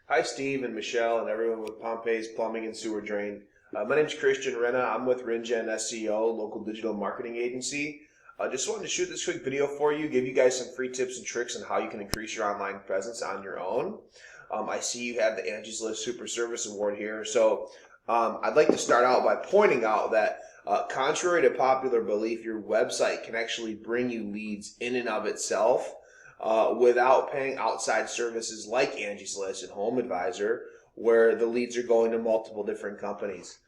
Hi, Steve and Michelle and everyone with Pompeii's Plumbing and Sewer Drain. My name is Christian Renna. I'm with RenGen SEO, local digital marketing agency. Just wanted to shoot this quick video for you, give you guys some free tips and tricks on how you can increase your online presence on your own. I see you have the Angie's List Super Service Award here. So I'd like to start out by pointing out that contrary to popular belief, your website can actually bring you leads in and of itself. Without paying outside services like Angie's List and Home Advisor, where the leads are going to multiple different companies,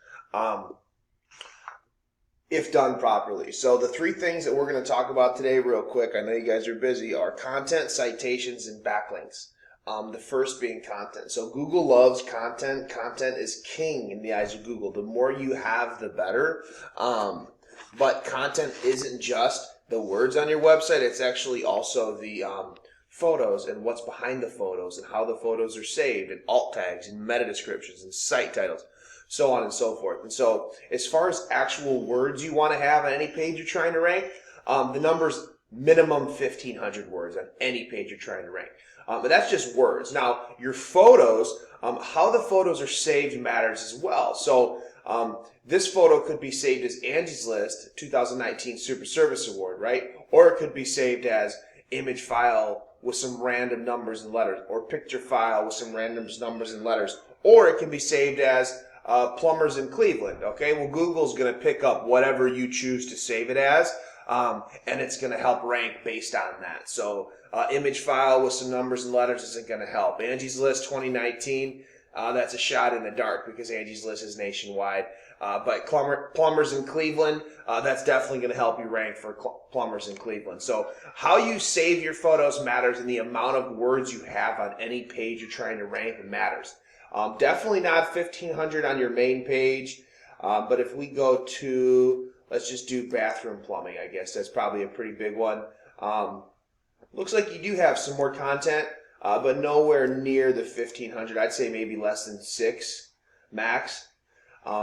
if done properly. So the three things that we're going to talk about today real quick, I know you guys are busy, are content, citations, and backlinks. The first being content. So Google loves content. Content is king in the eyes of Google. The more you have, the better. But content isn't just the words on your website, it's actually also the photos and what's behind the photos and how the photos are saved and alt tags and meta descriptions and site titles, so on and so forth. And so as far as actual words you want to have on any page you're trying to rank, the number's minimum 1,500 words on any page you're trying to rank. But that's just words. Now, your photos, how the photos are saved matters as well. So this photo could be saved as Angie's List 2019 Super Service Award, right? Or it could be saved as image file with some random numbers and letters, or picture file with some random numbers and letters, or it can be saved as plumbers in Cleveland, okay? Well, Google's going to pick up whatever you choose to save it as, and it's going to help rank based on that. So image file with some numbers and letters isn't going to help. Angie's List 2019, that's a shot in the dark because Angie's List is nationwide. But plumbers in Cleveland, that's definitely going to help you rank for plumbers in Cleveland. So how you save your photos matters, and the amount of words you have on any page you're trying to rank matters. Definitely not 1,500 on your main page, but if we go to, let's just do bathroom plumbing, I guess. That's probably a pretty big one. Looks like you do have some more content, but nowhere near the 1,500. I'd say maybe less than 6 max.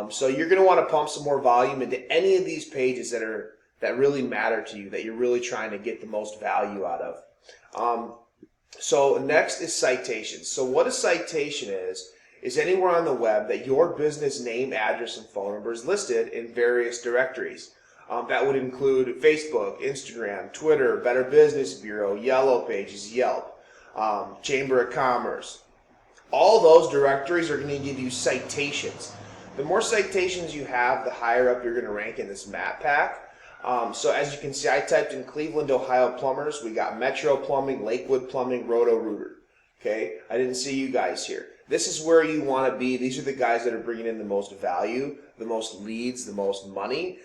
So you're going to want to pump some more volume into any of these pages that really matter to you, that you're really trying to get the most value out of. So next is citations. So what a citation is anywhere on the web that your business name, address, and phone number is listed in various directories. That would include Facebook, Instagram, Twitter, Better Business Bureau, Yellow Pages, Yelp, Chamber of Commerce. All those directories are going to give you citations. The more citations you have, the higher up you're going to rank in this map pack. So as you can see, I typed in Cleveland, Ohio plumbers. We got Metro Plumbing, Lakewood Plumbing, Roto-Rooter. Okay, I didn't see you guys here. This is where you want to be. These are the guys that are bringing in the most value, the most leads, the most money.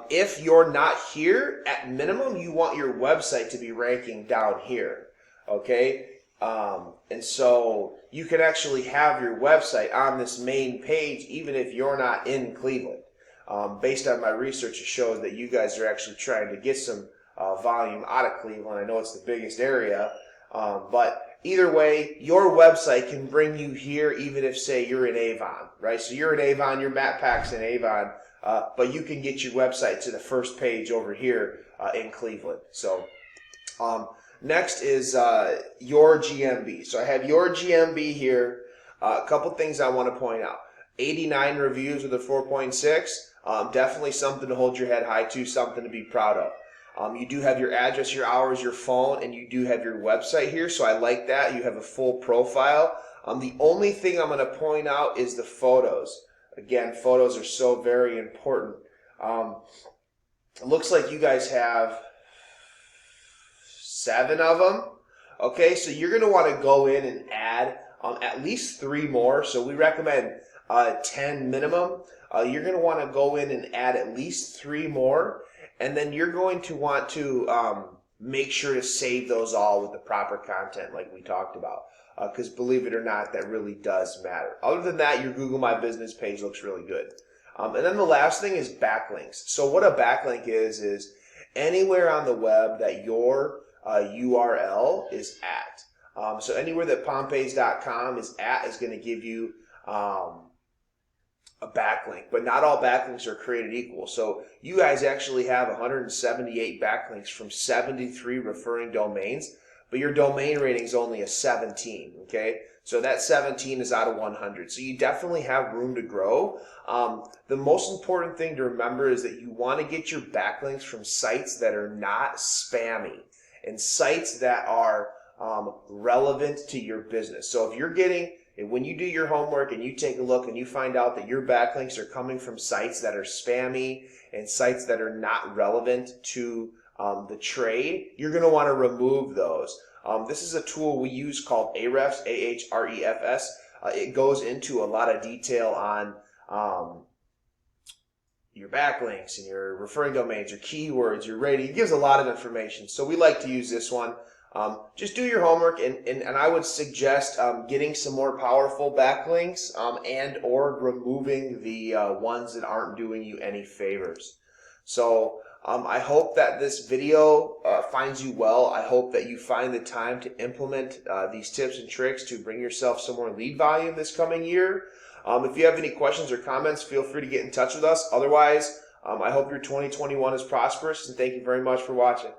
If you're not here, at minimum, you want your website to be ranking down here. Okay, and so you can actually have your website on this main page even if you're not in Cleveland. Based on my research, it shows that you guys are actually trying to get some volume out of Cleveland. I know it's the biggest area, but either way, your website can bring you here even if, say, you're in Avon, right? So you're in Avon, your map pack's in Avon, but you can get your website to the first page over here in Cleveland. So next is your GMB. So I have your GMB here. A couple things I want to point out. 89 reviews with a 4.6. Definitely something to hold your head high to, something to be proud of. You do have your address, your hours, your phone, and you do have your website here, so I like that. You have a full profile. The only thing I'm going to point out is the photos. Again, photos are so very important. It looks like you guys have 7 of them. Okay, so you're going to want to go in and add at least 3 more. So we recommend 10 minimum. You're going to want to go in and add at least 3 more. And then you're going to want to make sure to save those all with the proper content like we talked about. Because believe it or not, that really does matter. Other than that, your Google My Business page looks really good. And then the last thing is backlinks. So what a backlink is anywhere on the web that your URL is at. So anywhere that Pompeii.com is at is going to give you a backlink, but not all backlinks are created equal. So you guys actually have 178 backlinks from 73 referring domains, but your domain rating is only a 17, okay? So that 17 is out of 100. So you definitely have room to grow. The most important thing to remember is that you want to get your backlinks from sites that are not spammy and sites that are relevant to your business. So if you're getting, when you do your homework and you take a look and you find out that your backlinks are coming from sites that are spammy and sites that are not relevant to the trade, you're going to want to remove those. This is a tool we use called Ahrefs, A-H-R-E-F-S. It goes into a lot of detail on your backlinks and your referring domains, your keywords, your rating. It gives a lot of information. So we like to use this one. Just do your homework, and I would suggest getting some more powerful backlinks and or removing the ones that aren't doing you any favors. So I hope that this video finds you well. I hope that you find the time to implement these tips and tricks to bring yourself some more lead volume this coming year. If you have any questions or comments, feel free to get in touch with us. Otherwise, I hope your 2021 is prosperous, and thank you very much for watching.